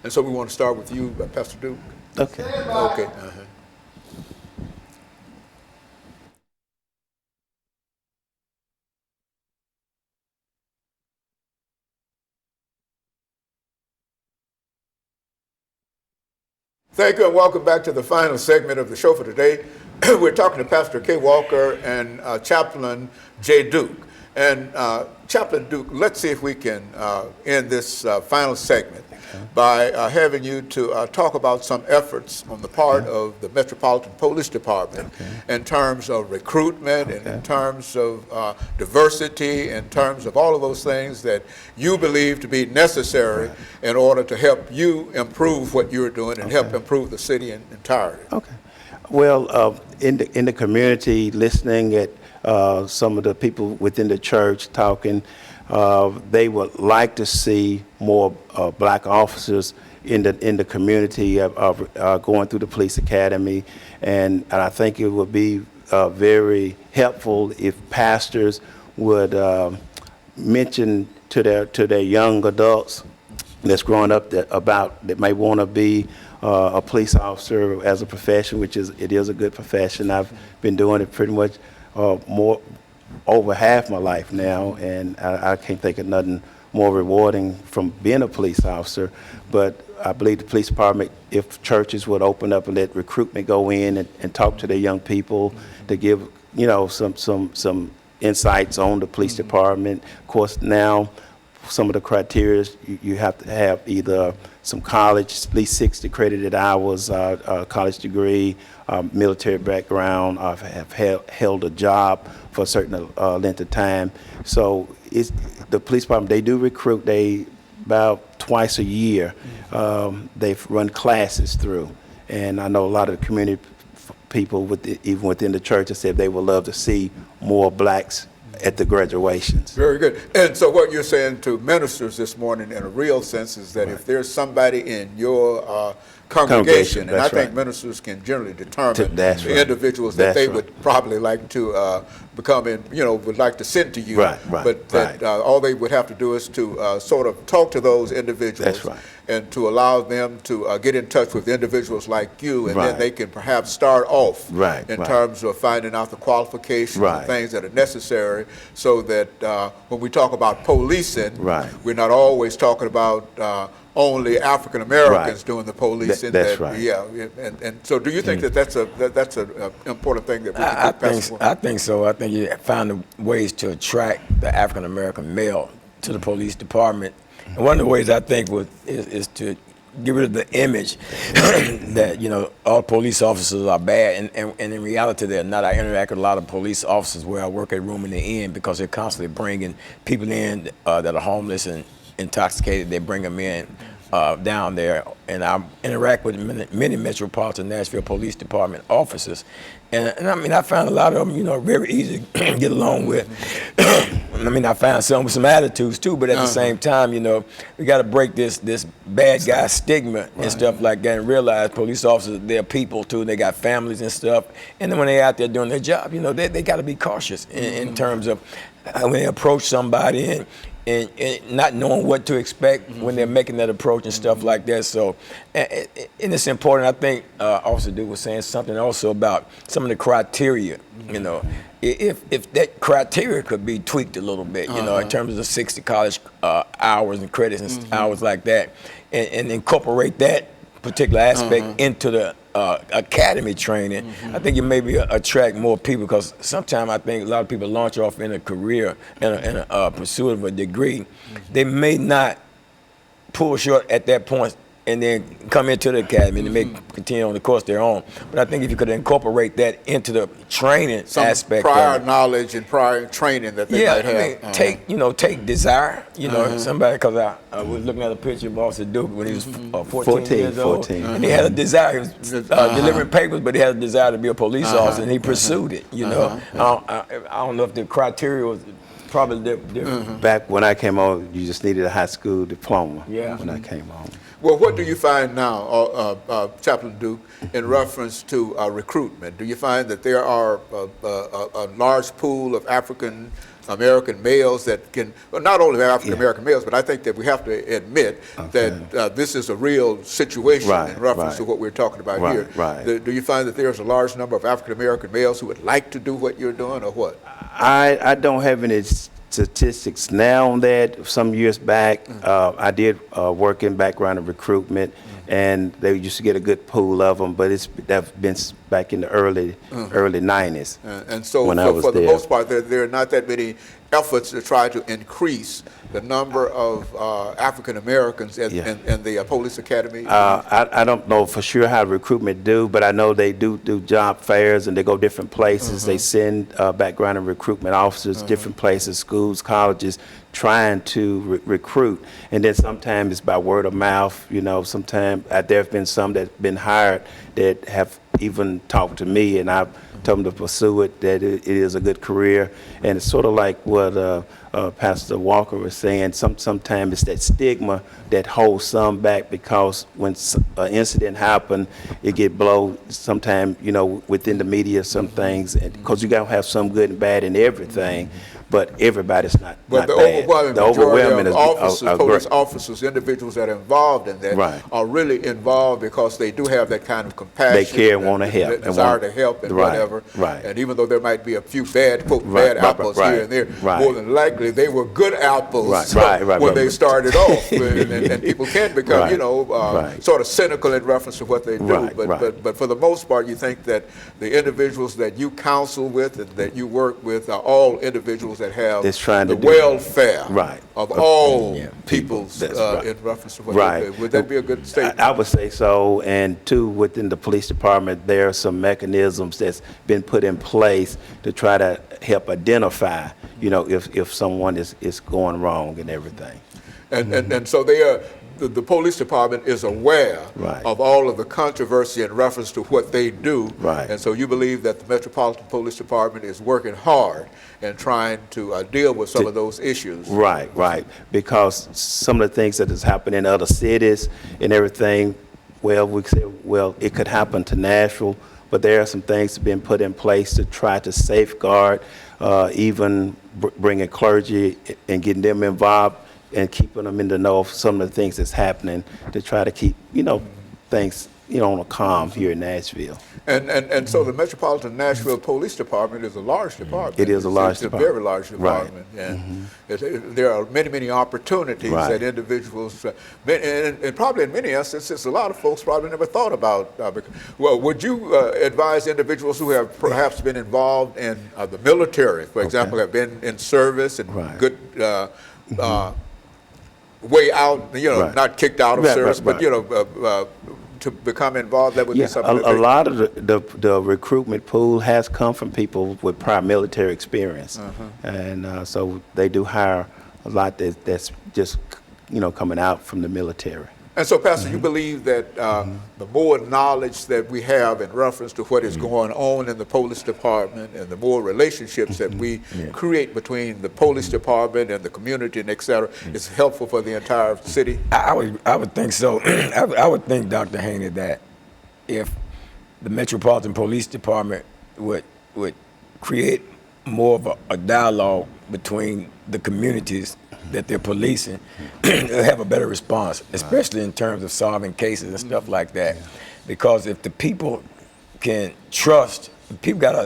And so we want to start with you, Pastor Duke. Okay. Okay. Thank you, and welcome back to the final segment of the show for today. We're talking to Pastor KWalker and Chaplain JDuke. And Chaplain Duke, let's see if we can end this final segment by having you to talk about some efforts on the part of the Metropolitan Police Department in terms of recruitment and in terms of diversity, in terms of all of those things that you believe to be necessary in order to help you improve what you're doing and help improve the city in entirety. Okay. Well, in the community, listening at some of the people within the church talking, they would like to see more black officers in the community going through the police academy, and I think it would be very helpful if pastors would mention to their young adults that's growing up that may want to be a police officer as a profession, which it is a good profession. I've been doing it pretty much more over half my life now, and I can't think of nothing more rewarding from being a police officer. But I believe the police department, if churches would open up and let recruitment go in and talk to their young people to give some insights on the police department. Of course, now some of the criteria, you have to have either some college, at least 60 credited hours, college degree, military background, have held a job for a certain length of time. So the police department, they do recruit. They about twice a year, they've run classes through. And I know a lot of the community people, even within the church, have said they would love to see more blacks at the graduations. Very good. And so what you're saying to ministers this morning in a real sense is that if there's somebody in your congregation, and I think ministers can generally determine the individuals that they would probably like to become in, would like to send to you. But that all they would have to do is to sort of talk to those individuals and to allow them to get in touch with individuals like you, and then they can perhaps start off in terms of finding out the qualifications and things that are necessary, so that when we talk about policing, we're not always talking about only African Americans doing the policing. Yeah. And so, do you think that that's an important thing that we can do? I think so. I think you find ways to attract the African American male to the police department. And one of the ways I think is to get rid of the image that all police officers are bad, and in reality they're not. I interact with a lot of police officers where I work at Room in the Inn, because they're constantly bringing people in that are homeless and intoxicated. They bring them in down there, and I interact with many Metropolitan Nashville Police Department officers, and I mean, I found a lot of them, very easy to get along with. I mean, I found some with some attitudes too, but at the same time, we got to break this bad guy stigma and stuff like that, and realize police officers, they're people too. They got families and stuff, and then when they're out there doing their job, they got to be cautious in terms of when they approach somebody and not knowing what to expect when they're making that approach and stuff like that. So, and it's important. I think Officer Duke was saying something also about some of the criteria. If that criteria could be tweaked a little bit, in terms of the 60 college hours and credits and hours like that, and incorporate that particular aspect into the academy training, I think it maybe attract more people, because sometimes I think a lot of people launch off in a career, in a pursuit of a degree. They may not pull short at that point and then come into the academy and they may continue on the course they're on. But I think if you could incorporate that into the training aspect, prior knowledge and prior training that they might have. Take desire. Somebody, because I was looking at a picture of Officer Duke when he was 14 years old, and he had a desire. He was delivering papers, but he had a desire to be a police officer, and he pursued it. I don't know if the criteria was probably different. Back when I came on, you just needed a high school diploma. When I came on. Well, what do you find now, Chaplain Duke, in reference to recruitment? Do you find that there are a large pool of African American males that can, well, not only African American males, but I think that we have to admit that this is a real situation in reference to what we're talking about here. Do you find that there's a large number of African American males who would like to do what you're doing, or what? I don't have any statistics now on that. Some years back, I did work in background and recruitment, and they used to get a good pool of them, but that's been back in the early 90s. And so for the most part, there are not that many efforts to try to increase the number of African Americans in the police academy? I don't know for sure how recruitment do, but I know they do job fairs, and they go different places. They send background and recruitment officers different places, schools, colleges, trying to recruit. And then sometimes it's by word of mouth. You know, sometimes there have been some that have been hired that have even talked to me, and I've told them to pursue it, that it is a good career. And it's sort of like what Pastor Walker was saying, sometimes it's that stigma that holds some back, because when an incident happens, it get blown sometimes, you know, within the media, some things, because you got to have some good and bad in everything. But everybody's not bad. The overwhelming officers, police officers, individuals that are involved in that are really involved because they do have that kind of compassion. They care and want to help. Desire to help and whatever. And even though there might be a few bad apples here and there, more than likely they were good apples when they started off. And people can become, you know, sort of cynical in reference to what they do. But for the most part, you think that the individuals that you counsel with and that you work with are all individuals that have the welfare of all peoples in reference to what they do. Would that be a good statement? I would say so. And two, within the police department, there are some mechanisms that's been put in place to try to help identify, you know, if someone is going wrong and everything. And so they are. The police department is aware of all of the controversy in reference to what they do. And so you believe that the Metropolitan Police Department is working hard and trying to deal with some of those issues. Because some of the things that has happened in other cities and everything, well, we say, well, it could happen to Nashville, but there are some things that have been put in place to try to safeguard, even bringing clergy and getting them involved, and keeping them in the know of some of the things that's happening, to try to keep, you know, things, you know, on a calm here in Nashville. And so the Metropolitan Nashville Police Department is a large department. It is a large department. It's a very large department. And there are many opportunities that individuals, and probably in many instances, a lot of folks probably never thought about. Well, would you advise individuals who have perhaps been involved in the military, for example, have been in service and good way out, you know, not kicked out of service, but, you know, to become involved, that would be something. A lot of the recruitment pool has come from people with prior military experience. And so they do hire a lot that's just, you know, coming out from the military. And so, Pastor, you believe that the more knowledge that we have in reference to what is going on in the police department, and the more relationships that we create between the police department and the community and et cetera, is helpful for the entire city? I would think so. I would think, Dr. Haney, that if the Metropolitan Police Department would create more of a dialogue between the communities that they're policing, they'll have a better response, especially in terms of solving cases and stuff like that. Because if the people can trust, people got